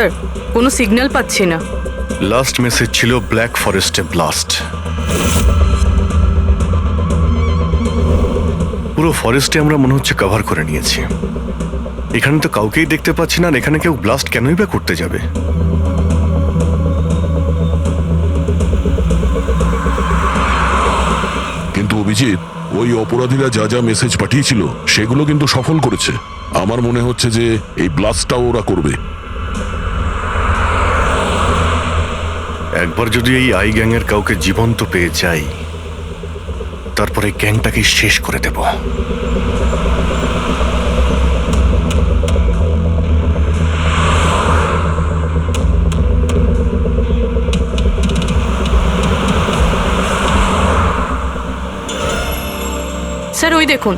Sir, কোনো signal পাচ্ছি না। লাস্ট মেসেজ ছিল ব্ল্যাক ফরেস্টে ব্লাস্ট। পুরো ফরেস্টে আমরা মনে হচ্ছে কভার করে নিয়েছি। এখানে তো কাউকেই দেখতে পাচ্ছি না, আর এখানে কেউ ব্লাস্ট কেনই বা করতে যাবে? কিন্তু অভিজিৎ, ওই অপরাধীরা যা যা মেসেজ পাঠিয়েছিল সেগুলো কিন্তু সফল করেছে। আমার মনে হচ্ছে যে এই ব্লাস্টটাও ওরা করবে। একবার যদি এই আই গ্যাংয়ের কাউকে জীবন্ত পেয়ে যাই, তারপরে গ্যাংটাকে শেষ করে দেব। স্যার, ওই দেখুন,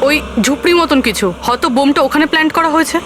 ওই ঝুপড়ি মতন কিছু, হয়তো বোমটা ওখানে প্ল্যান্ট করা হয়েছে।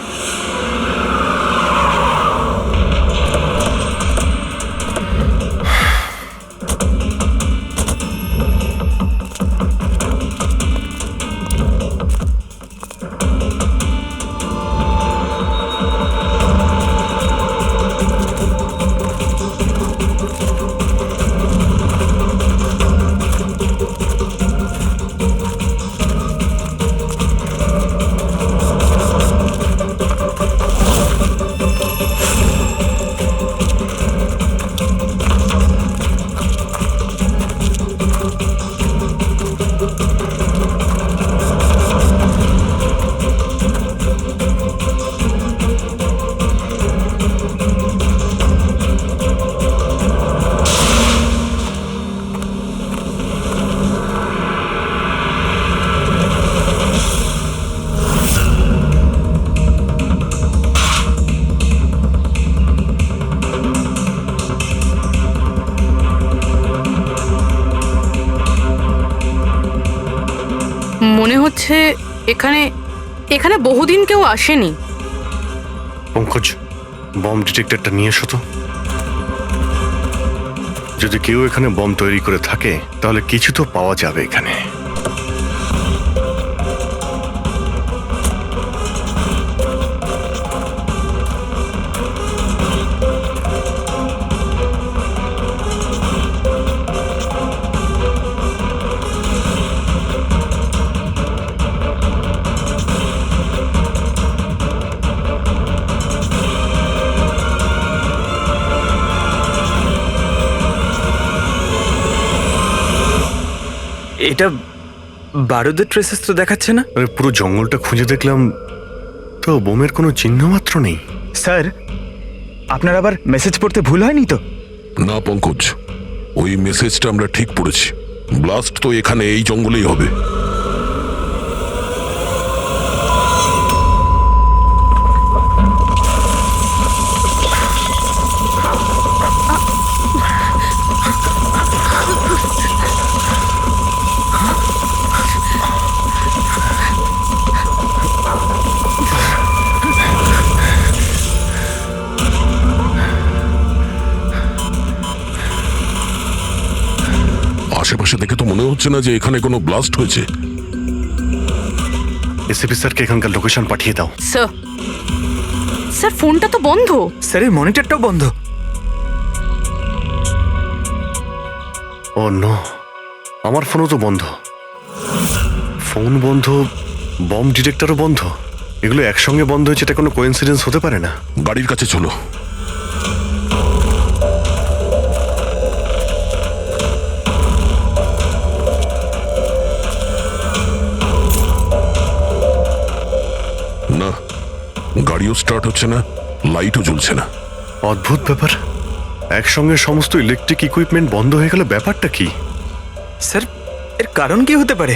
মনে হচ্ছে এখানে এখানে বহুদিন কেউ আসেনি। পঙ্কজ, বম ডিটেক্টরটা নিয়ে এসো তো। যদি কেউ এখানে বম তৈরি করে থাকে তাহলে কিছু তো পাওয়া যাবে এখানে। এটা বারুদের ট্রেসেস তো দেখাচ্ছে না। আরে পুরো জঙ্গলটা খুঁজে দেখলাম, তো বোমের কোনো চিহ্ন মাত্র নেই। স্যার, আপনার আবার মেসেজ পড়তে ভুল হয়নি তো? না পঙ্কজ, ওই মেসেজটা আমরা ঠিক পড়েছি। ব্লাস্ট তো এখানে এই জঙ্গলেই হবে। আশেপাশে দেখে তো মনে হচ্ছে না যে এখানে কোনো ব্লাস্ট হয়েছে। এসিপি স্যারকে এখানকার লোকেশন পাঠিয়ে দাও। স্যার, স্যার ফোনটা তো বন্ধ। স্যারের মনিটরটাও বন্ধ। ও নো, আমার ফোনও তো বন্ধ। ফোন বন্ধ, বম ডিটেক্টরও বন্ধ। এগুলো একসঙ্গে বন্ধ হয়েছে, এটা কোনো কোইন্সিডেন্স হতে পারে না। গাড়ির কাছে চলো। না, গাড়িও স্টার্ট হচ্ছে না, লাইটও জ্বলছে না। অদ্ভুত ব্যাপার, একসঙ্গে সমস্ত ইলেকট্রিক ইকুইপমেন্ট বন্ধ হয়ে গেলে ব্যাপারটা কি? স্যার, এর কারণ কি হতে পারে?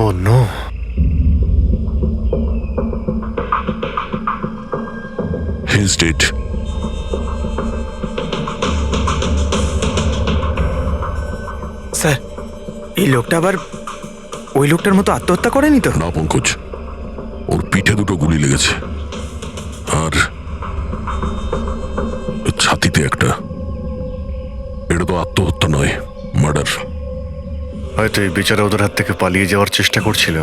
ও নো, এই লোকটা আবার ওই লোকটার মতো আত্মহত্যা করেনি তো? না পঙ্কজ, ওর পিঠে দুটো গুলি লেগেছে আর ছাতিতে একটা। এটা তো আত্মহত্যা নয়, মার্ডার। হয়তো এই বেচারা ওদের হাত থেকে পালিয়ে যাওয়ার চেষ্টা করছিল।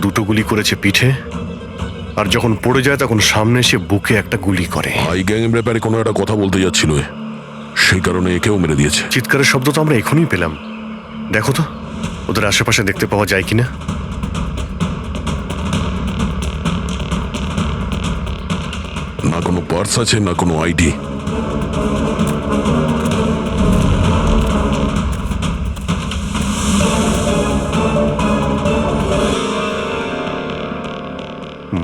দুটো গুলি করেছে পিঠে, আর যখন পড়ে যায় তখন সামনে এসে বুকে একটা গুলি করে। আই গ্যাং এর ব্যাপারে কোনো একটা কথা বলতে যাচ্ছিল, সেই কারণে একেও মেরে দিয়েছে। চিৎকারের শব্দ তো আমরা এখনই পেলাম। দেখো তো ওদের আশেপাশে দেখতে পাওয়া যায় কিনা। না কোনো পার্স আছে, না কোনো আইডি।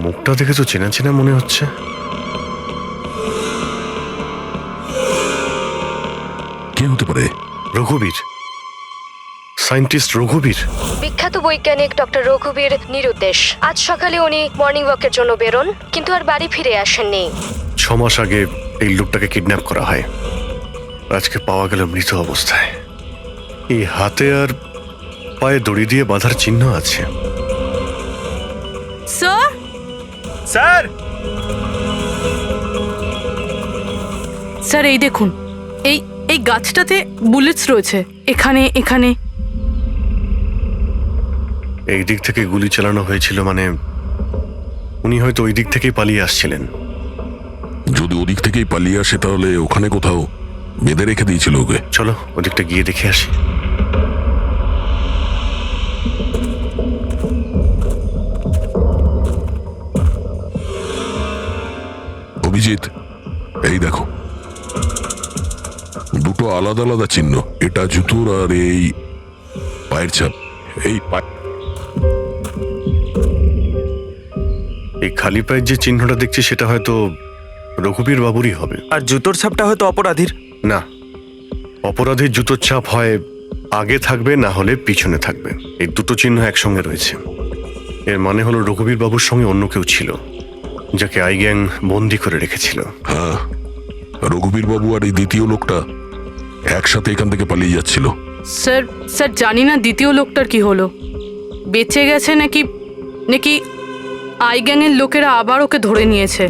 মুখটা দেখে তো চেনা চেনা মনে হচ্ছে। কে হতে পারে? রঘুবীর, সায়েন্টিস্ট রঘুবীর। বিখ্যাত বৈজ্ঞানিক ডক্টর রঘুবীর নিরুদ্দেশ। আজ সকালে উনি মর্নিং ওয়াকের জন্য বেরোন, কিন্তু আর বাড়ি ফিরে আসেননি। 6 মাস আগে এই লোকটাকে কিডন্যাপ করা হয়। আজকে পাওয়া গেল মৃত অবস্থায়। এই হাতে আর পায়ে দড়ি দিয়ে বাঁধার চিহ্ন আছে। Sir, sir! স্যার এই দেখুন, এই এই গাছটাতে বুলেটস রয়েছে, এখানে এখানে। এই দিক থেকে গুলি চালানো হয়েছিল, মানে উনি হয়তো ওই দিক থেকেই পালিয়ে আসছিলেন। যদি ওদিক থেকেই পালিয়ে আসে তাহলে ওখানে কোথাও বেঁধে রেখে দিয়েছিল ওকে। চলো ওদিকটা গিয়ে দেখে আসি। অভিজিৎ, এই দেখো, দুটো আলাদা আলাদা চিহ্ন। এটা জুতোর আর এই পায়ের ছাপ। এই এই খালি পায়ের যে চিহ্নটা দেখছি সেটা হয়তো রঘুবীর বাবুরই হবে। আর জুতোর ছাপটা হয়তো অপরাধীর। না, অপরাধীর জুতোর ছাপ হয় আগে থাকবে, না হলে পিছনে থাকবে। এই দুটো চিহ্ন একসঙ্গে রয়েছে। এর মানে হলো রঘুবীর বাবুর সঙ্গে অন্য কেউ ছিল, যাকে আই গ্যাং বন্দি করে রেখেছিল। হ্যাঁ, রঘুবীর বাবু আর এই দ্বিতীয় লোকটা একসাথে এখান থেকে পালিয়ে যাচ্ছিল। স্যার, স্যার জানি না দ্বিতীয় লোকটার কি হলো, বেঁচে গেছে নাকি নাকি আই গ্যাংয়ের লোকেরা আবার ওকে ধরে নিয়েছে।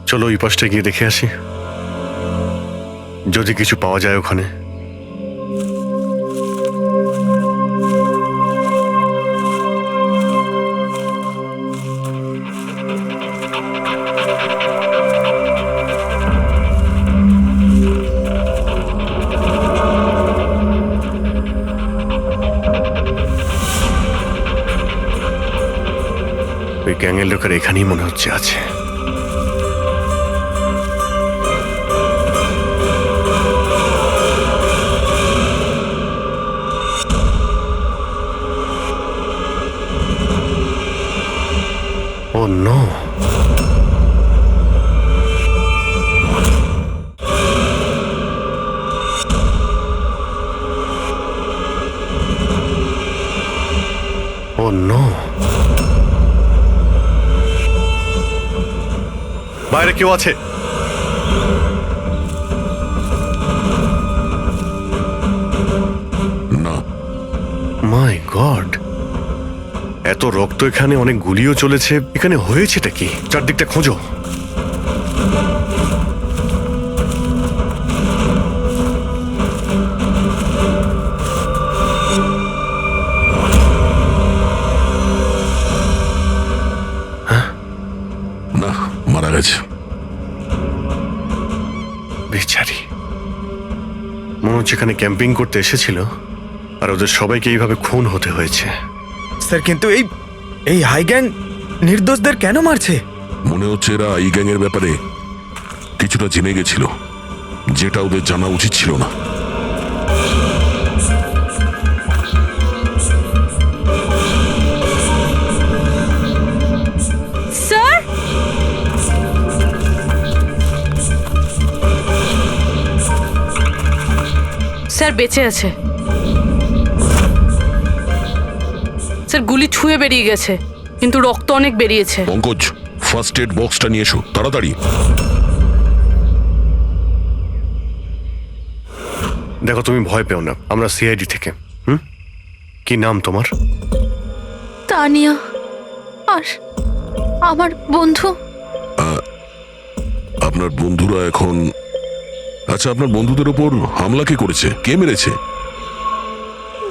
চলো ওই পাশটা গিয়ে দেখে আসি, যদি কিছু পাওয়া যায় ওখানে। ওই গ্যাংয়ের লোকের এখানেই মনে হচ্ছে আছে। Oh no! Oh no! বাইরে কেউ আছে? না। মাই গড, এত রক্ত এখানে, অনেক গুলিও চলেছে। এখানে হয়েছেটা কি? চারদিকটা খোঁজো। না, মারা গেছে। বেচারি, মনে হচ্ছে এখানে ক্যাম্পিং করতে এসেছিল আর ওদের সবাইকে এইভাবে খুন হতে হয়েছে। স্যার কিন্তু এই হাই গ্যাং নির্দোষদের কেন মারছে? মনে হচ্ছে এরা এই গ্যাংয়ের ব্যাপারে কিছুটা জেনে গেছিল, যেটা ওদের জানা উচিত ছিল না। স্যার, স্যার বেঁচে আছে। স্যার গুলি ছুঁয়ে বেরিয়ে গেছে, কিন্তু রক্ত অনেক বেরিয়েছে। পঙ্কজ, ফার্স্ট এড বক্সটা নিয়ে এসো তাড়াতাড়ি। দেখো তুমি ভয় পেও না, আমরা সিআইডি থেকে। কি নাম তোমার? তানিয়া। আর আমার বন্ধু। আপনার বন্ধুরা এখন, আচ্ছা আপনার বন্ধুদের উপর হামলা কে করেছে, কে মেরেছে?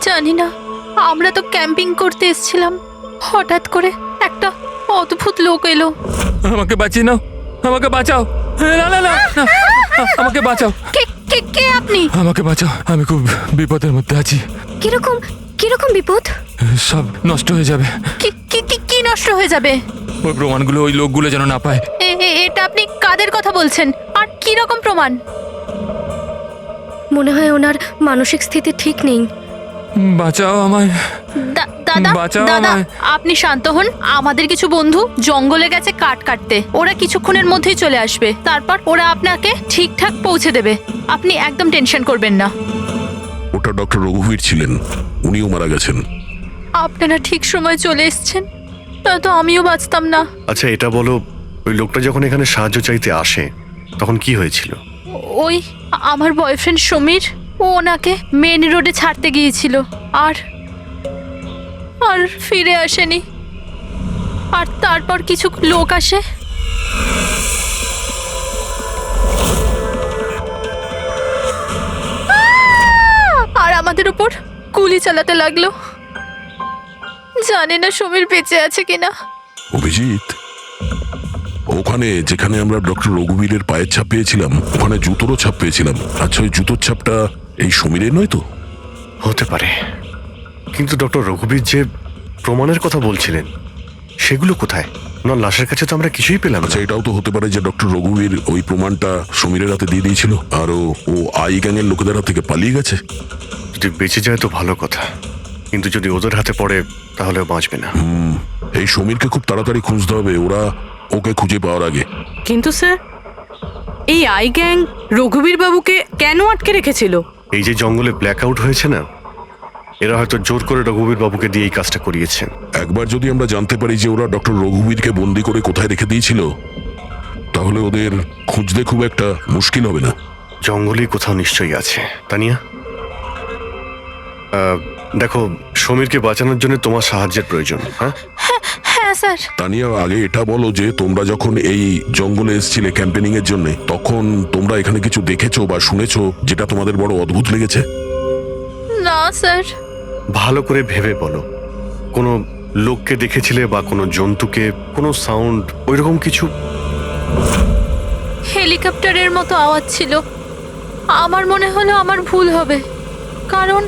জানি না, আমরা তো ক্যাম্পিং করতে এসেছিলাম, হঠাৎ করে একটা অদ্ভুত লোক এলো। আমাকে বাঁচিয়ে নাও, আমাকে বাঁচাও। না না না না, আমাকে বাঁচাও, কে কে কে আপনি? আমাকে বাঁচাও, আমি খুব বিপদের মধ্যে আছি। কিরকম কিরকম বিপদ? সব নষ্ট হয়ে যাবে। কি কি কি কি নষ্ট হয়ে যাবে? ওই প্রমাণগুলো ওই লোকগুলো যেন না পায়। এটা আপনি কাদের কথা বলছেন, আর কি রকম প্রমাণ? মনে হয় ওনার মানসিক স্থিতি ঠিক নেই। বাঁচাও আমায়, দাদা বাঁচাও দাদা, আমায়। আপনি শান্ত হন। আমাদের কিছু বন্ধু জঙ্গলে গেছে কাঠ কাটতে, ওরা কিছুক্ষণের মধ্যেই চলে আসবে, তারপর ওরা আপনাকে ঠিকঠাক পৌঁছে দেবে। আপনি একদম টেনশন করবেন না। ওটা ডক্টর রঘুবীর ছিলেন, উনিও মারা গেছেন। আপনারা ঠিক সময় চলে এসেছেন, নয়তো আমিও বাঁচতাম না। আচ্ছা এটা বলো, ওই লোকটা যখন এখানে সাহায্য চাইতে আসে তখন কি হয়েছিল? ওই আমার বয়ফ্রেন্ড সমীর, ও ওনাকে মেন রোডে ছাড়তে গিয়েছিল, আর আর ফিরে আসেনি। আর তারপর কিছু লোক আসে, আর আমাদের উপর গুলি চালাতে লাগলো। জানি না সমীর বেঁচে আছে কিনা। অভিজিৎ, ওখানে যেখানে আমরা ডক্টর রঘুবীরের পায়ের ছাপ পেয়েছিলাম, ওখানে জুতোরও ছাপ পেয়েছিলাম। আচ্ছা ওই জুতোর ছাপটা এই সমীরের নয় তো? হতে পারে, কিন্তু ডক্টর রঘুবীর যে প্রমাণের কথা বলছিলেন সেগুলো কোথায়? ওনার লাশের কাছে তো আমরা কিছুই পেলাম না। আচ্ছা এটাও তো হতে পারে যে ডক্টর রঘুবীর ওই প্রমাণটা সমীরের হাতে দিয়ে দিয়েছিল, আর ও আই গ্যাংয়ের লোকেদের হাত থেকে পালিয়ে গেছে। যদি বেঁচে যায় তো ভালো কথা, কিন্তু যদি ওদের হাতে পড়ে তাহলে বাঁচবে না। এই সমীরকে খুব তাড়াতাড়ি খুঁজতে হবে, ওরা ওকে খুঁজে পাওয়ার আগে। কিন্তু স্যার, এই আই গ্যাং রঘুবীর বাবুকে কেন আটকে রেখেছিল? এই যে জঙ্গলে ব্ল্যাক আউট হয়েছে না, এরা হয়তো জোর করে রঘুবীর বাবুকে দিয়ে এই কাজটা করিয়েছে। একবার যদি আমরা জানতে পারি যে ওরা ডক্টর রঘুবীরকে বন্দি করে কোথায় রেখে দিয়েছিল, তাহলে ওদের খুঁজতে খুব একটা মুশকিল হবে না। জঙ্গলেই কোথাও নিশ্চয়ই আছে। তানিয়া, দেখো সমীরকে বাঁচানোর জন্য তোমার সাহায্যের প্রয়োজন। হ্যাঁ হ্যাঁ স্যার। তানিয়া, আগে এটা বলো যে তোমরা যখন এই জঙ্গলে এসেছিলে ক্যাম্পেনিং এর জন্য, তখন তোমরা এখানে কিছু দেখেছো বা শুনেছো যেটা তোমাদের বড় অদ্ভুত লেগেছে? না স্যার। ভালো করে ভেবে বলো, কোনো লোককে দেখেছিলে বা কোনো জন্তুকে, কোনো সাউন্ড ওইরকম কিছু? হেলিকপ্টারের মতো আওয়াজ ছিল। আমার মনে হলো আমার ভুল হবে, কারণ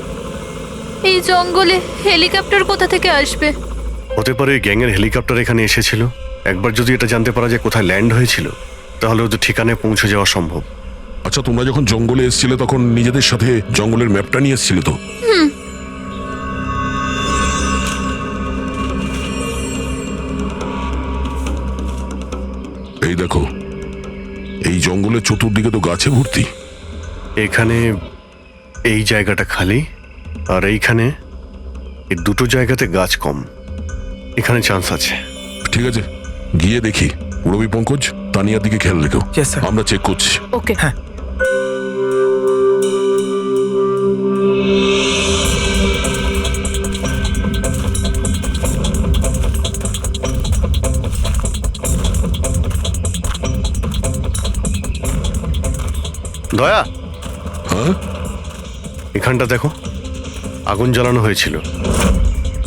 এই জঙ্গলে হেলিকপ্টার কোথা থেকে আসবে? হতে পারে গ্যাংয়ের হেলিকপ্টার এখানে এসেছিল। একবার যদি এটা জানতে পারা যায় কোথায় ল্যান্ড হয়েছিল, তাহলে ওদের ঠিকানায় পৌঁছে যাওয়া সম্ভব। আচ্ছা তোমরা যখন জঙ্গলে এসেছিলে তখন নিজেদের সাথে জঙ্গলের ম্যাপটা নিয়ে এসেছিলে তো? এই দেখো, এই জঙ্গলের চতুর্দিকে তো গাছে ভর্তি। এখানে এই জায়গাটা খালি, আর এইখানে এই দুটো জায়গাতে গাছ কম। এখানে চান্স আছে। ঠিক আছে, গিয়ে দেখি। রবি পঙ্কজ, তানিয়ার দিকে খেয়াল রেখো। Yes, sir. আমরা চেক করছি। ওকে। দয়া, হ্যাঁ, এখানটা দেখো, আগুন জ্বালানো হয়েছিল।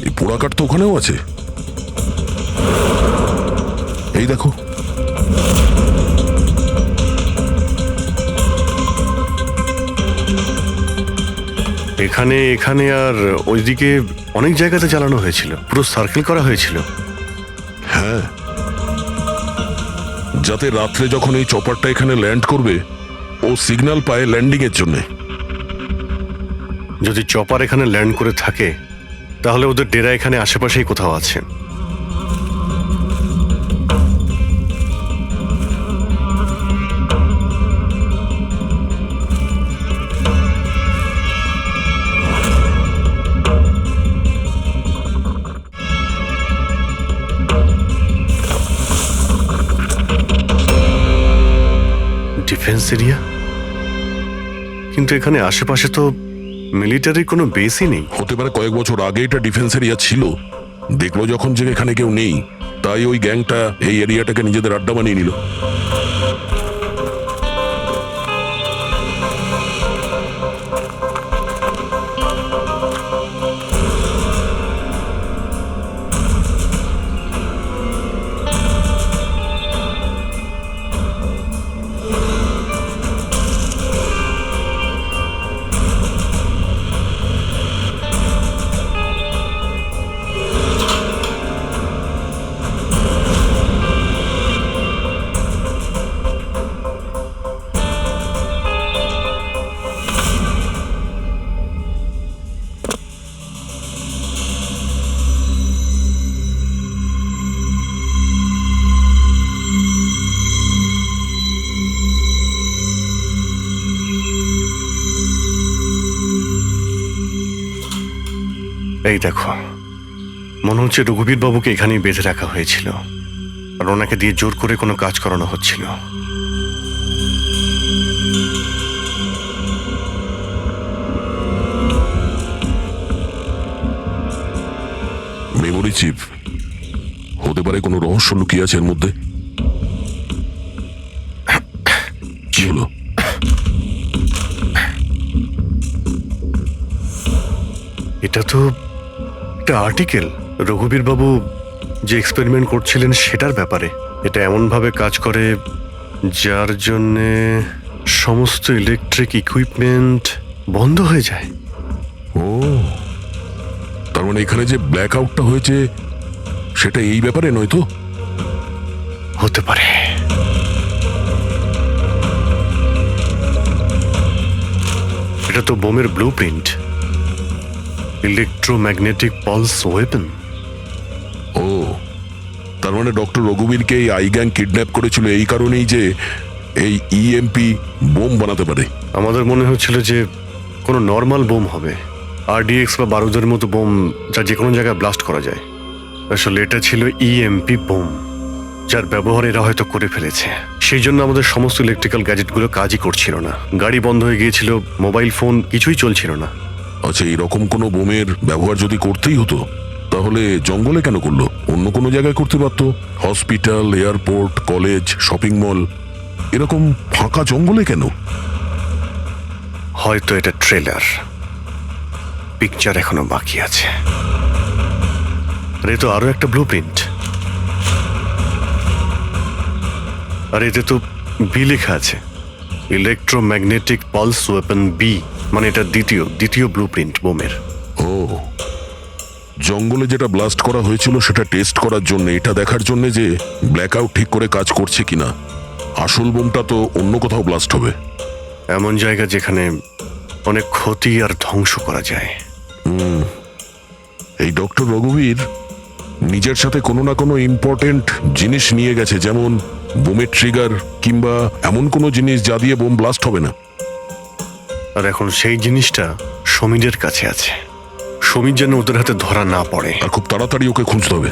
এই পোড়াকাঠ তো ওখানেও আছে। এই দেখো, এখানে এখানে আর ওইদিকে অনেক জায়গাতে জ্বালানো হয়েছিল, পুরো সার্কেল করা হয়েছিল। হ্যাঁ, যাতে রাত্রে যখন এই চপারটা এখানে ল্যান্ড করবে, ও সিগন্যাল পায় ল্যান্ডিং এর জন্য। যদি চপার এখানে ল্যান্ড করে থাকে, তাহলে ওদের ডেরা এখানে আশেপাশেই কোথাও আছে। ডিফেন্স এরিয়া, কিন্তু এখানে আশেপাশে তো মিলিটারির কোনো বেসই নেই। হতে পারে কয়েক বছর আগে এটা ডিফেন্স এরিয়া ছিল, দেখলো যখন যে এখানে কেউ নেই, তাই ওই গ্যাংটা এই এরিয়াটাকে নিজেদের আড্ডা বানিয়ে নিল। এই দেখো, মনে হচ্ছে রঘুবীর বাবুকে এখানেই বেঁধে রাখা হয়েছিল, আর ওনাকে দিয়ে জোর করে কোনো কাজ করানো হচ্ছিল। মেমোরি চিপ হতে পারে, কোনো রহস্য লুকিয়ে আছে এর মধ্যে। কি হলো? এটা তো একটা আর্টিকেল, রঘুবীর বাবু যে এক্সপেরিমেন্ট করছিলেন সেটার ব্যাপারে। এটা এমনভাবে কাজ করে যার জন্যে সমস্ত ইলেকট্রিক ইকুইপমেন্ট বন্ধ হয়ে যায়। ও, তার মানে এখানে যে ব্ল্যাক আউটটা হয়েছে সেটা এই ব্যাপারে নয় তো? হতে পারে। এটা তো বোমের blueprint, electromagnetic pulse weapon. ও, তার মানে ডক্টর রঘুবীরকে এই আই গ্যাং কিডন্যাপ করেছিল এই কারণেই যে এই ইএমপি বোম বানাতে পারে। আমাদের মনে হচ্ছিল যে কোনো নর্মাল বোম হবে, আরডিএক্স বা বারুদের মতো বোম যা যে কোনো জায়গায় ব্লাস্ট করা যায়। আসলে এটা ছিল ইএমপি বোম, যার ব্যবহার এরা হয়তো করে ফেলেছে। সেই জন্য আমাদের সমস্ত ইলেকট্রিক্যাল গ্যাজেটগুলো কাজই করছিল না, গাড়ি বন্ধ হয়ে গিয়েছিল, মোবাইল ফোন কিছুই চলছিল না। আচ্ছা, এইরকম কোনো বোমের ব্যবহার যদি করতেই হতো তাহলে জঙ্গলে কেন করলো? অন্য কোনো জায়গায় করতে পারতো, hospital, airport, college, shopping mall, এরকম ফাঁকা জঙ্গলে কেন? হয়তো এটা ট্রেলার, পিকচার এখনো বাকি আছে। আর এ তো আরো একটা ব্লু প্রিন্ট, আর এতে তো বি লেখা আছে, ইলেকট্রোম্যাগনেটিক পালস ওয়েপন বি, মানে এটা দ্বিতীয় ব্লু প্রিন্ট বোমের। ও, জঙ্গলে যেটা ব্লাস্ট করা হয়েছিল সেটা টেস্ট করার জন্য, এটা দেখার জন্য যে ব্ল্যাক আউট ঠিক করে কাজ করছে কিনা। আসল বোমটা তো অন্য কোথাও ব্লাস্ট হবে। এমন জায়গা যেখানে অনেক ক্ষতি আর ধ্বংস করা যায়। এই ডক্টর রঘুবীর নিজের সাথে কোনো না কোনো ইম্পর্টেন্ট জিনিস নিয়ে গেছে, যেমন বোমের ট্রিগার কিংবা এমন কোনো জিনিস যা দিয়ে বোম ব্লাস্ট হবে না। আর এখন সেই জিনিসটা সমীরের কাছে আছে। সমীর যেন ওদের হাতে ধরা না পড়ে। আর খুব তাড়াতাড়ি ওকে খুঁজতে হবে।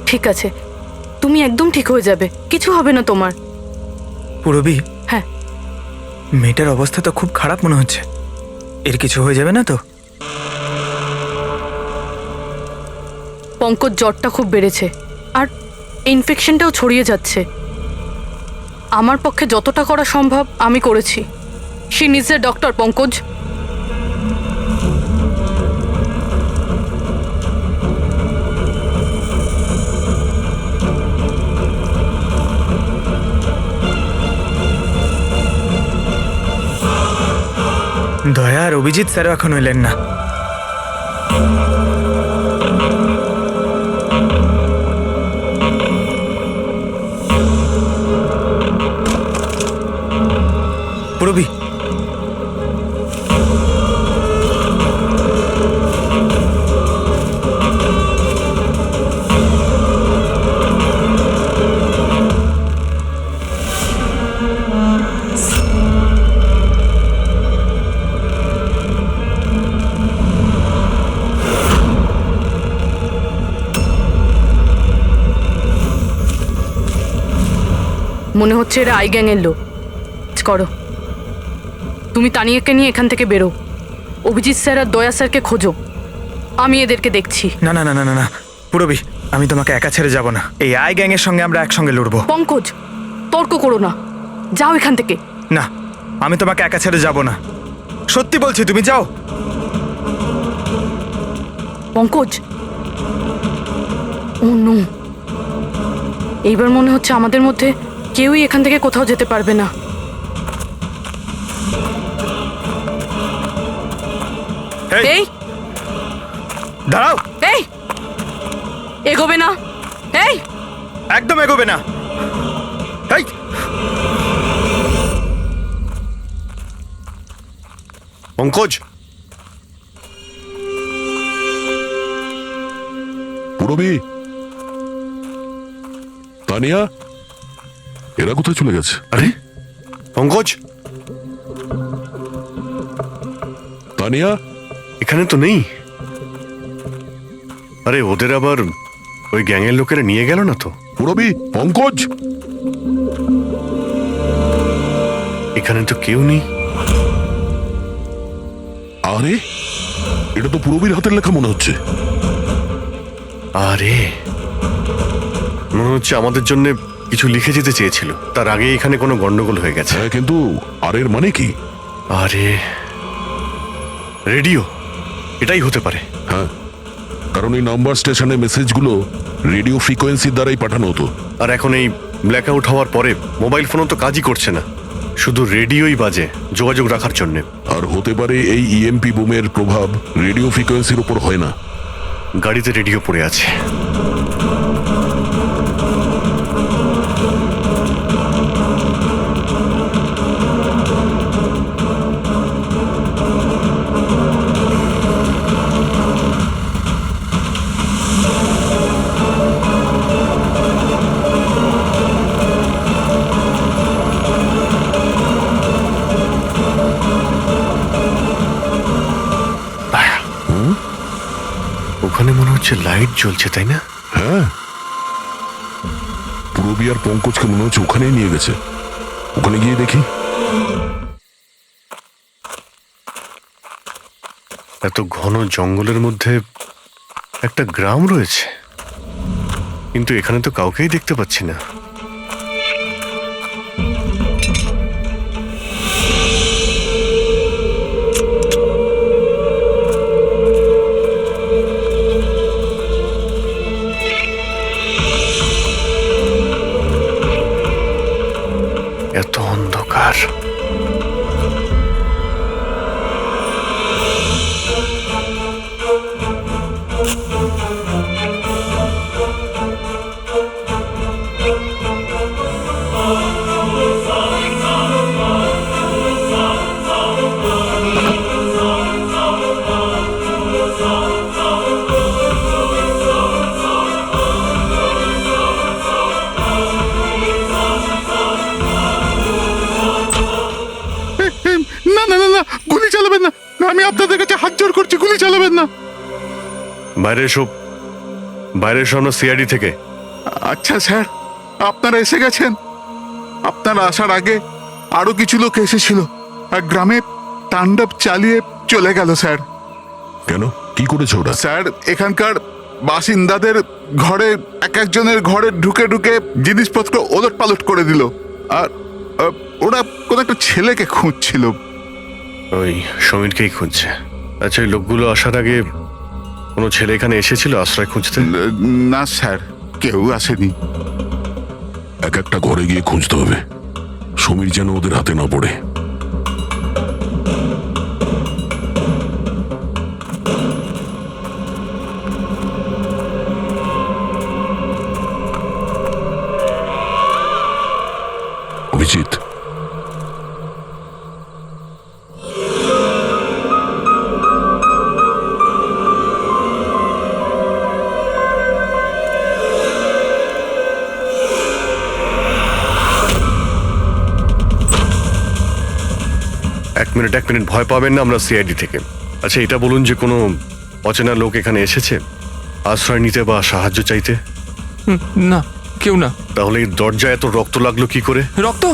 ঠিক আছে, তুমি একদম ঠিক হয়ে যাবে, কিছু হবে না তোমার। পুরবি, হ্যাঁ, মেয়েটার অবস্থা তো খুব খারাপ মনে হচ্ছে। এর কিছু হয়ে যাবে না তো? পঙ্কজ জ্বরটা খুব বেড়েছে আর ইনফেকশনটাও ছড়িয়ে যাচ্ছে। আমার পক্ষে যতটা করা সম্ভব আমি করেছি। She needs a doctor, Pankaj. দয়া আর অভিজিৎ স্যারও এখন এলেন না। পুরবি, মনে হচ্ছে এরা আই গ্যাংয়ের লোক। করো, তুমি তানিয়াকে নিয়ে এখান থেকে বেরো। অভিজিৎ স্যার আর দয়া স্যারকে খোঁজো, আমি এদেরকে দেখছি। না না না না না না পুরবি, আমি তোমাকে একা ছেড়ে যাব না। এই আই গ্যাং এর সঙ্গে আমরা একসঙ্গে লড়বো। পঙ্কজ, তর্ক করো না, যাও এখান থেকে। না, আমি তোমাকে একা ছেড়ে যাব না, সত্যি বলছি, তুমি যাও। পঙ্কজ, ও নো, এইবার মনে হচ্ছে আমাদের মধ্যে কেউই এখান থেকে কোথাও যেতে পারবে না। এই দাঁড়াও, এই এগোবে না, এই একদম এগোবে না। এই পঙ্কজ, পুরবি, তানিয়া, এরা কোথায় চলে গেছে? আরে পঙ্কজ, তানিয়া, এখানে তো নেই। আরে ওদের আবার ওই গ্যাংয়ের লোকেরা নিয়ে গেল না তো? পুরবি, পঙ্কজ, এখানে তো কেউ নেই। আরে এটা তো পুরবির হাতের লেখা মনে হচ্ছে। আরে মনে হচ্ছে আমাদের জন্য কিছু লিখে যেতে চেয়েছিল, তার আগে এখানে কোনো গন্ডগোল হয়ে গেছে। হ্যাঁ, কিন্তু আর এর মানে কি? আরে রেডিও, এটাই হতে পারে। হ্যাঁ, কারণ এই নাম্বার স্টেশনে মেসেজগুলো রেডিও ফ্রিকোয়েন্সির দ্বারাই পাঠানো হতো। আর এখন এই ব্ল্যাক আউট হওয়ার পরে মোবাইল ফোনও তো কাজই করছে না, শুধু রেডিওই বাজে যোগাযোগ রাখার জন্য। আর হতে পারে এই ইএমপি বুমের প্রভাব রেডিও ফ্রিকোয়েন্সির উপর হয় না। গাড়িতে রেডিও পড়ে আছে। ওখানে মনে হচ্ছে লাইট জ্বলছে, তাই না? হ্যাঁ, পুরবি আর পঙ্কজকে মনে হচ্ছে ওখানেই নিয়ে গেছে। ওখানে গিয়ে দেখি। এত ঘন জঙ্গলের মধ্যে একটা গ্রাম রয়েছে, কিন্তু এখানে তো কাউকেই দেখতে পাচ্ছি না। এত অন্ধকার। না না না না, গুলি চালাবেন না, আমি আপনাদের কাছে হাত জোড় করছি, গুলি চালাবেন না। বাইরে এসো, বাইরে এসো, আমরা সিআইডি থেকে। আচ্ছা স্যার, আপনারা এসে গেছেন। আপনারা আসার আগে আরো কিছু লোক এসেছিল আর গ্রামে তাণ্ডব চালিয়ে চলে গেল স্যার। কেন, কি করেছে ওরা? স্যার, এখানকার বাসিন্দাদের ঘরে এক একজনের ঘরে ঢুকে ঢুকে জিনিসপত্র ওলট পালট করে দিল। আর ওরা কোনো একটা ছেলেকে খুঁজছিল। ওই সমীরকেই খুঁজছে। আচ্ছা, এই লোকগুলো আসার আগে কোনো ছেলে এখানে এসেছিল আশ্রয় খুঁজতে? না স্যার, কেউ আসেনি। এক একটা ঘরে গিয়ে খুঁজতে হবে, সমীর যেন ওদের হাতে না পড়ে। অভিজিৎ, এক মিনিট, ভয় পাবেন না, আমরা সিআইডি থেকে। আচ্ছা, এটা বলুন যে কোনো অচেনা লোক এখানে এসেছে আশ্রয় নিতে বা সাহায্য চাইতে? না, কেউ না। তাহলে এই দরজায় এত রক্ত লাগলো কি করে? রক্ত?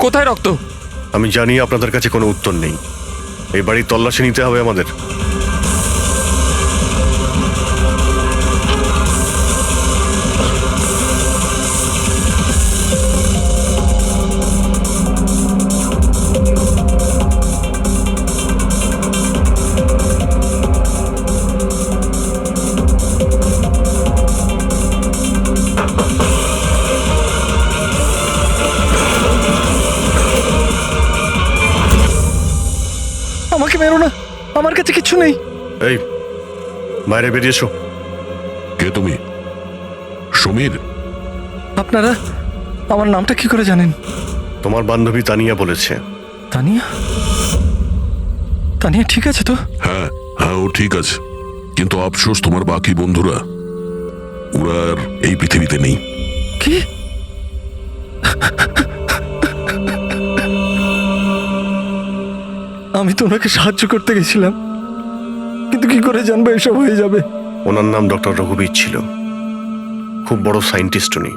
কোথায় রক্ত? আমি জানি আপনাদের কাছে কোনো উত্তর নেই। এই বাড়ির তল্লাশি নিতে হবে আমাদের। আমাকে মেরো না, আমার কাছে কিছু নেই। এই বাইরে বেরিয়ে এসো। কে তুমি? সমীর? আপনারা আমার নামটা কি করে জানেন? তোমার বান্ধবী তানিয়া বলেছে। তানিয়া? তানিয়া ঠিক আছে তো? হ্যাঁ হ্যাঁ, ও ঠিক আছে, কিন্তু আফসোস তোমার বাকি বন্ধুরা ওরা আর এই পৃথিবীতে নেই। কি? আমি তো ওনাকে সাহায্য করতে গেছিলাম, কিন্তু কি করে জানবো এসব হয়ে যাবে? ওনার নাম ডক্টর রঘুবীর ছিল, খুব বড় সায়েন্টিস্ট উনি।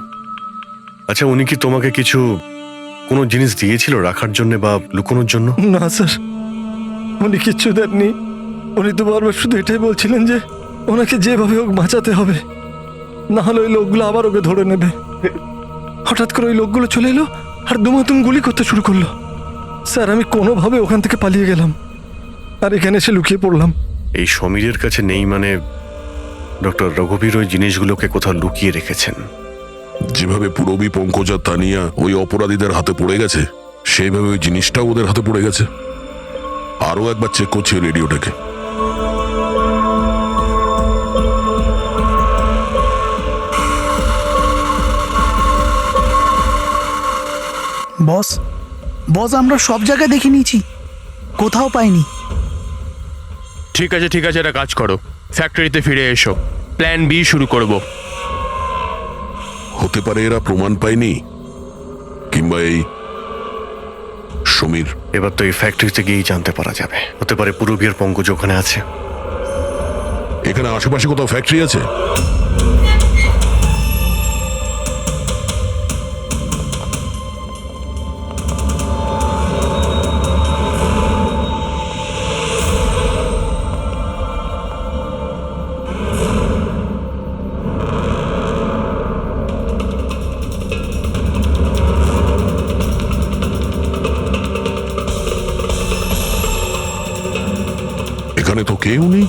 আচ্ছা, উনি কি তোমাকে কোনো জিনিস দিয়েছিল রাখার জন্য বা লুকোনোর জন্য? না স্যার, উনি কিচ্ছু দেননি। উনি তো বারবার শুধু এটাই বলছিলেন যে ওনাকে যেভাবে হোক বাঁচাতে হবে, না হলে ওই লোকগুলো আবার ওকে ধরে নেবে। হঠাৎ করে ওই লোকগুলো চলে এলো আর দুমাতুম গুলি করতে শুরু করলো। স্যার, আমি কোনোভাবে ওখান থেকে পালিয়ে গেলাম আর এখানে এসে লুকিয়ে পড়লাম। এই সমীরের কাছে নেই মানে ডক্টর রঘুবীর ওই জিনিসগুলোকে কোথাও লুকিয়ে রেখেছেন। যেভাবে পুরবী, পঙ্কজ আর তানিয়া ওই অপরাধীদের হাতে পড়ে গেছে, সেইভাবে ওই জিনিসটাও ওদের হাতে পড়ে গেছে। আরও একবার চেক করছি রেডিওটাকে। বস বস আমরা সব জায়গায় দেখে নিয়েছি, কোথাও পাইনি। ঠিক আছে ঠিক আছে, একটা কাজ করো, ফ্যাক্টরিতে ফিরে এসো, প্ল্যান বি শুরু করব। হতে পারে এরা প্রমাণ পায়নি, কিংবা এই সমীর। এবার তো এই ফ্যাক্টরিতে গিয়েই জানতে পারা যাবে। হতে পারে পুরবী আর পঙ্কজ ওখানে আছে। এখানে আশেপাশে কোথাও ফ্যাক্টরি আছে? এখানে তো কেউ নেই।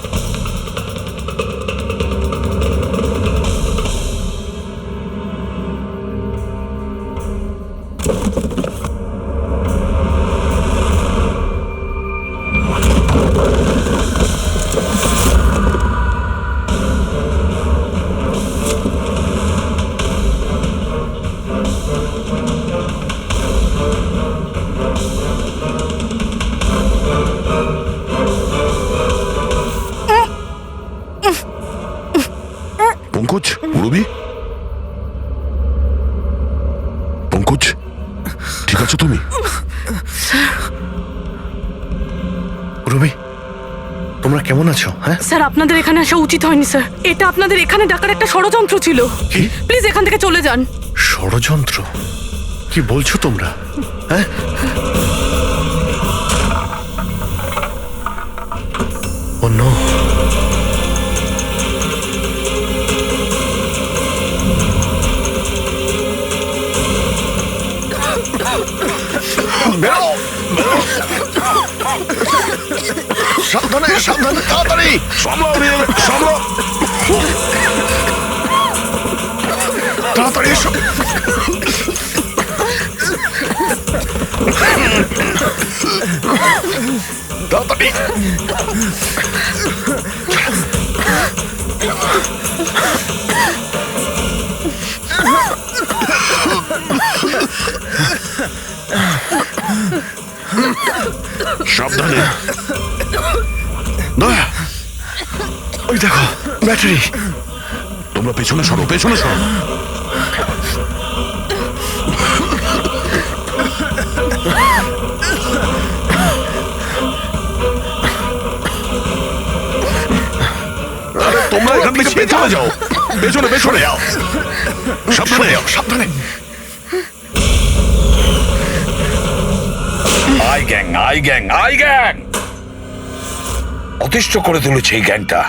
পঙ্কজ, পুরবী, পঙ্কজ, ঠিক আছো তুমি? পুরবী, তোমরা কেমন আছো? হ্যাঁ স্যার, আপনাদের এখানে আসা উচিত হয়নি স্যার। এটা আপনাদের এখানে ডাকার একটা ষড়যন্ত্র ছিল। কি? প্লিজ এখান থেকে চলে যান। ষড়যন্ত্র? কি বলছো তোমরা? হ্যাঁ, ও নো। সাবধানে সাবধানে, তাড়াতাড়ি তাড়াতাড়ি এসো। তাড়াতাড়ি। সাবধানে। দয়া, ওই দেখো ব্যাটারি। তোমরা পেছনে সরো, পেছনে সরো। তোমরা এখান থেকে পেছনে যাও। পেছনে পেছনে যাও, সাবধানে যাও, সাবধানে। I gang, I gang, I gang অতিষ্ঠ করে তুলেছে এই গ্যাংটা।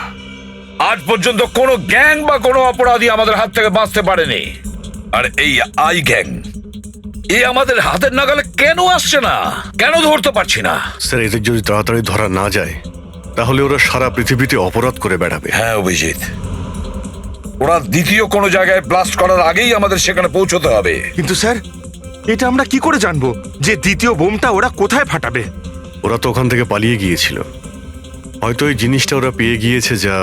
আজ পর্যন্ত কোনো গ্যাং বা কোনো অপরাধী আমাদের হাত থেকে বাঁচতে পারেনি। আর এই আই গ্যাং আমাদের হাতের নাগালে কেন আসছে না? কেন ধরতে পারছি না? স্যার, এদের যদি তাড়াতাড়ি ধরা না যায় তাহলে ওরা সারা পৃথিবীতে অপরাধ করে বেড়াবে। হ্যাঁ অভিজিৎ, ওরা দ্বিতীয় কোনো জায়গায় ব্লাস্ট করার আগেই আমাদের সেখানে পৌঁছতে হবে। কিন্তু স্যার, এটা আমরা কি করে জানবো যে দ্বিতীয় বোমটা ওরা কোথায় ফাটাবে? ওরা তো ওখান থেকে পালিয়ে গিয়েছিল। হয়তো এই জিনিসটা ওরা পেয়ে গিয়েছে যা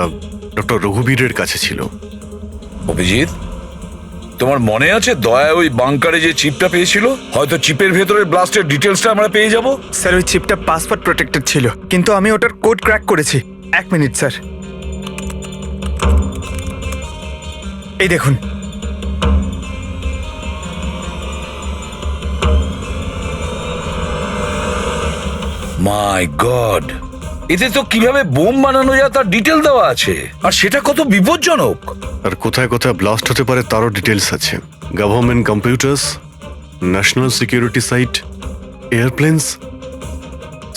ডক্টর রঘুবীরের কাছে ছিল। অভিজিৎ, তোমার মনে আছে দয়া ওই বাংকারে যে চিপটা পেয়েছিল? হয়তো চিপের ভেতরে ব্লাস্টের ডিটেলসটা আমরা পেয়ে যাব। স্যার, ওই চিপটা পাসওয়ার্ড প্রোটেক্টেড ছিল, কিন্তু আমি ওটার কোড ক্র্যাক করেছি। 1 মিনিট স্যার, এই দেখুন। মাই গড, এতে তো কিভাবে বোম বানানো যায় তার ডিটেল দেওয়া আছে, আর সেটা কত বিপজ্জনক। আর কোথায় কোথায় ব্লাস্ট হতে পারে তারও ডিটেলস আছে। Government computers, national security site, airplanes.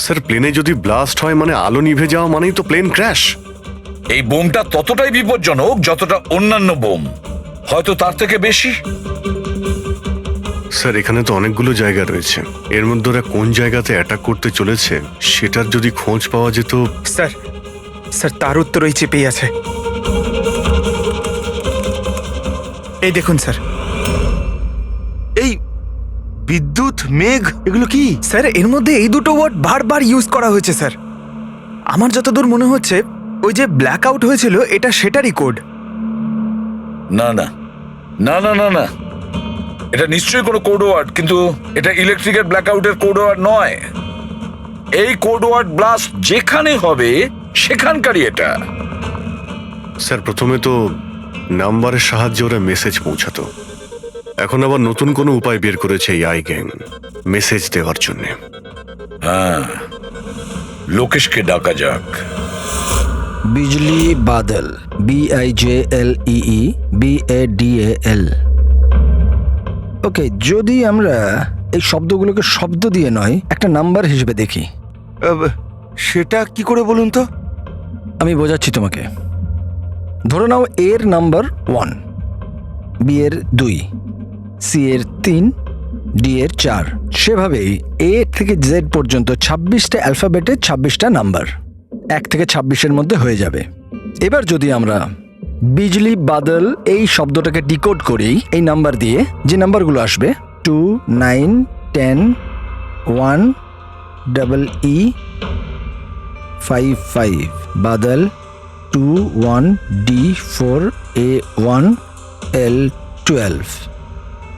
Sir, প্লেনে যদি ব্লাস্ট হয় মানে আলো নিভে যাওয়া মানেই তো প্লেন ক্র্যাশ। এই বোমটা ততটাই বিপজ্জনক যতটা অন্যান্য বোম, হয়তো তার থেকে বেশি। স্যার, এখানে তো অনেকগুলো জায়গা রয়েছে। এর মধ্যে ওরা কোন জায়গাতে অ্যাটাক করতে চলেছে সেটার যদি খোঁজ পাওয়া যেত। স্যার, স্যার তার উত্তর ওই চিপেই আছে। এই দেখুন স্যার, এই বিদ্যুৎ, মেঘ, এগুলো কি? স্যার, এর মধ্যে এই দুটো ওয়ার্ড বারবার ইউজ করা হয়েছে স্যার। আমার যতদূর মনে হচ্ছে ওই যে ব্ল্যাক আউট হয়েছিল এটা সেটারই কোড। না না না না না না, এটা নিশ্চয়ই কোনো কোড ওয়ার্ড, কিন্তু এটা ইলেকট্রিকের ব্ল্যাকআউটের কোড ওয়ার্ড নয়। এই কোড ওয়ার্ড ব্লাস্ট যেখানে হবে সেখানকারই এটা। স্যার, প্রথমে তো নাম্বারের সাহায্যে ওরা মেসেজ পৌঁছাতো। এখন আবার নতুন কোনো উপায় বের করেছে এই আই গ্যাং মেসেজ দেওয়ার জন্য। হ্যাঁ, লোকেশকে ডাকা যাক। বিজলি বাদল, BIJLEE BADAL। ওকে, যদি আমরা এই শব্দগুলোকে শব্দ দিয়ে নয় একটা নাম্বার হিসেবে দেখি। সেটা কি করে বলুন তো? আমি বোঝাচ্ছি তোমাকে। ধরে নাও এর নাম্বার 1, বি এর 2, সি এর 3, ডি এর 4। সেভাবেই এ থেকে জেড পর্যন্ত 26টা অ্যালফাবেটের 26টা নাম্বার 1 থেকে 26-এর মধ্যে হয়ে যাবে। এবার যদি আমরা বিজলি বাদল এই শব্দটাকে ডিকোড করি এই নাম্বার দিয়ে, যে নাম্বারগুলো আসবে 2, 9, 10, 1, EE 5, 5, Badal 2, 1, D 4, A 1, L 12।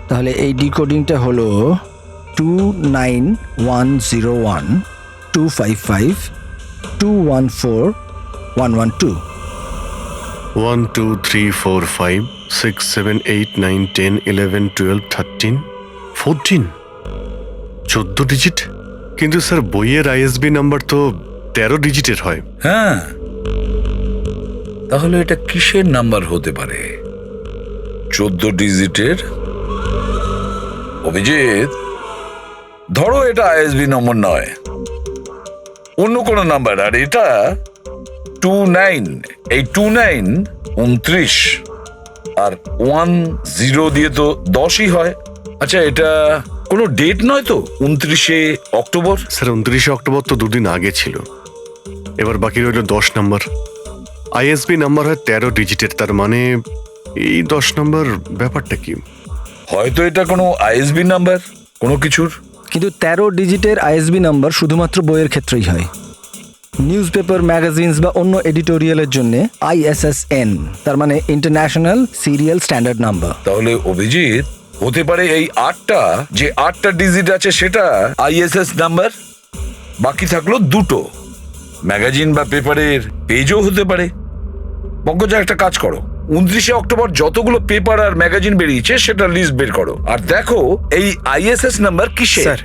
তাহলে এই ডিকোডিংটা হলো 29101 255 214 112। 1 2 3 4 5 6 7 8 9 10 11 12 13 14 14 ডিজিট। কিন্তু স্যার, বইয়ের ISB নাম্বার তো 13 ডিজিটের হয়। হ্যাঁ, তাহলে এটা কিসের নাম্বার হতে পারে? 14 ডিজিটের? অভিজিৎ, ধরো এটা ISB নম্বর নয়, অন্য কোনো নাম্বার। আর এটা 29, এই 29 29, আর 10 দিয়ে তো 10ই হয়। আচ্ছা, এটা কোনো ডেট নয় তো? 29শে অক্টোবর? স্যার, 29শে অক্টোবর তো দুদিন আগে ছিল। এবার বাকি রইল 10 নাম্বার। ISB নাম্বার হয় 13 ডিজিটের, তার মানে এই 10 নাম্বার ব্যাপারটা কি? হয়তো এটা কোনো ISB নাম্বার কোনো কিছুর। কিন্তু 13 ডিজিটের ISB নাম্বার শুধুমাত্র বইয়ের ক্ষেত্রেই হয়। নিউজ পেপার, ম্যাগাজিনস বা অন্য এডিটোরিয়ালের জন্য ISSN, তার মানে ইন্টারন্যাশনাল সিরিয়াল স্ট্যান্ডার্ড নাম্বার। তাহলে অভিজিৎ, হতে পারে এই 8টা ডিজিট আছে সেটা ISS নাম্বার, বাকি থাকলো 2টো। ম্যাগাজিন বা পেপারের পেজও হতে পারে। পঙ্কজা, একটা কাজ করো, 29শে অক্টোবর যতগুলো পেপার আর ম্যাগাজিন বেরিয়েছে সেটা লিস্ট বের করো, আর দেখো এই ISS নাম্বার কিসের। স্যার,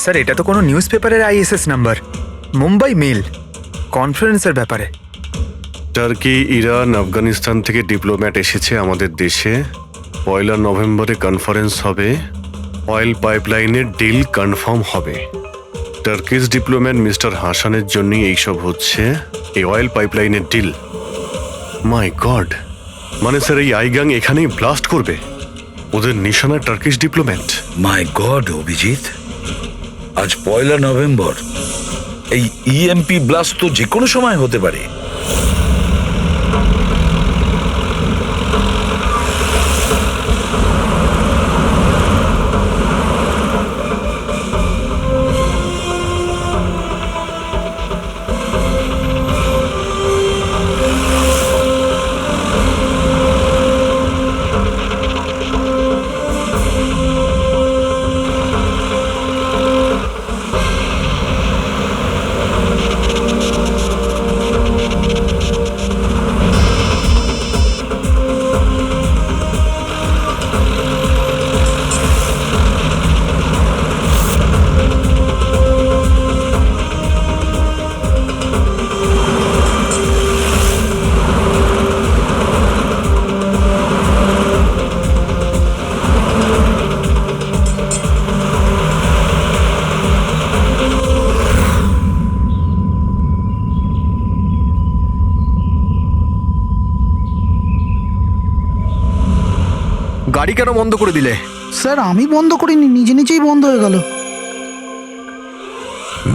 স্যার এটা তো কোনো নিউজ পেপারের আইএসএস নাম্বার, মুম্বাই মেল, কনফারেন্সের ব্যাপারে। টার্কি, ইরান, আফগানিস্তান থেকে ডিপ্লোম্যাট এসেছে আমাদের দেশে। 1 নভেম্বরে কনফারেন্স হবে, অয়েল পাইপলাইনের ডিল কনফার্ম হবে। টার্কিশ ডিপ্লোম্যাট মিস্টার হাসানের জন্যই এইসব হচ্ছে, এই অয়েল পাইপলাইনের ডিল। মাই গড, মানে স্যার এই আইগাং এখানেই ব্লাস্ট করবে? ওদের নিশানা টার্কিশ ডিপ্লোম্যাট। মাই গড অভিজিৎ, আজ 1 নভেম্বর। এই ইএমপি ব্লাস্ট তো যে কোনো সময় হতে পারে। গাড়ি কেন বন্ধ করে দিলে? স্যার আমি বন্ধ করিনি, নিজে নিজেই বন্ধ হয়ে গেল।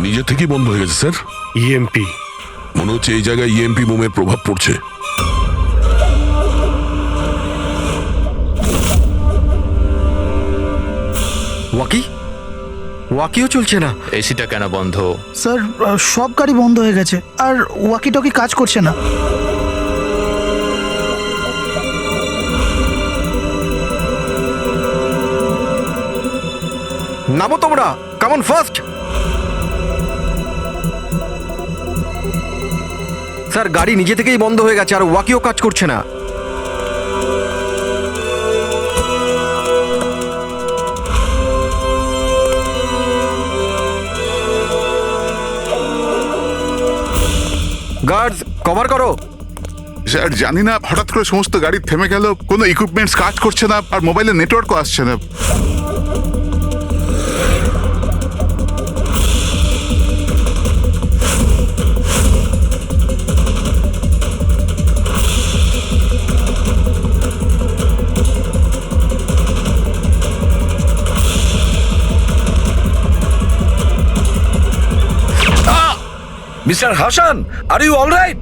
নিজে থেকেই বন্ধ হয়ে গেছে স্যার। ইএমপি মনে হচ্ছে এই জায়গায় ইএমপি বোমের প্রভাব পড়ছে। ওয়াকিও চলছে না। এসিটা কেন বন্ধ? স্যার সব গাড়ি বন্ধ হয়ে গেছে, আর ওয়াকি টকি কাজ করছে না। নামো তোমরা, কামন ফার্স্ট। স্যার গাড়ি নিজে থেকেই বন্ধ হয়ে গেছে আর ওয়াকিও কাজ করছে না। গার্ডস কভার করো। স্যার জানি না, হঠাৎ করে সমস্ত গাড়ি থেমে গেল, কোনো ইকুইপমেন্টস কাজ করছে না, আর মোবাইলে নেটওয়ার্কও আসছে না। Mister Hasan, are you all right?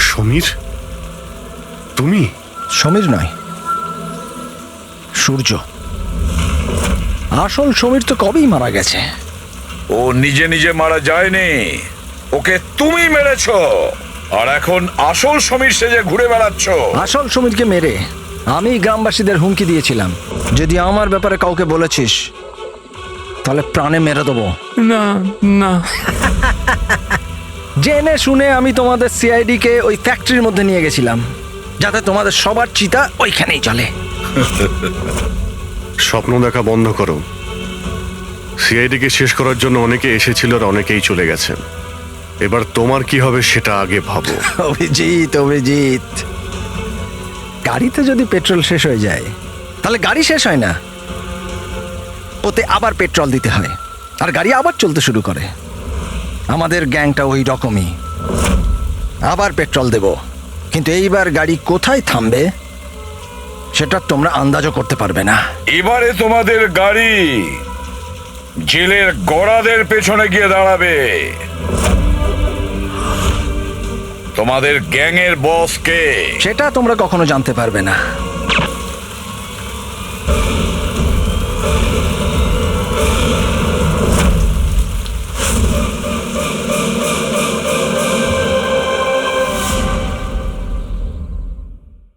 Sameer, তুমি? সমীর নয়, সূর্য। আসল সমীর তো কবেই মারা গেছে। ও নিজে নিজে মারা যায়নি, ওকে তুমি মেরেছো, আর এখন আসল সমীর সেজে ঘুরে বেড়াচ্ছ। আসল সমীরকে মেরে আমি গ্রামবাসীদের হুমকি দিয়েছিলাম, যদি আমার ব্যাপারে কাউকে বলেছিস তাহলে প্রাণে মেরে দেবো। না না, জেনে শুনে আমি তোমাদের সিআইডি কে ওই ফ্যাক্টরির মধ্যে নিয়ে গেছিলাম, যাতে তোমাদের সবার চিতা ওইখানেই চলে। স্বপ্ন দেখা বন্ধ করো। সিআইডিকে শেষ করার জন্য অনেকে এসেছিল আর অনেকেই চলে গেছে। এবার তোমার কি হবে সেটা আগে ভাবো। অভিজিৎ, অভিজিৎ, গাড়িতে যদি পেট্রোল শেষ হয়ে যায় তাহলে গাড়ি শেষ হয় না, ওতে আবার পেট্রোল দিতে হয় আর গাড়ি আবার চলতে শুরু করে। আমাদের গ্যাংটা ওই রকমই, আবার পেট্রোল দেব, কিন্তু এইবার গাড়ি কোথায় থামবে সেটা তোমরা আন্দাজও করতে পারবে না। এবারে তোমাদের গাড়ি জেলের গড়াদের পেছনে গিয়ে দাঁড়াবে। তোমাদের গ্যাংয়ের বস কে সেটা তোমরা কখনো জানতে পারবে না।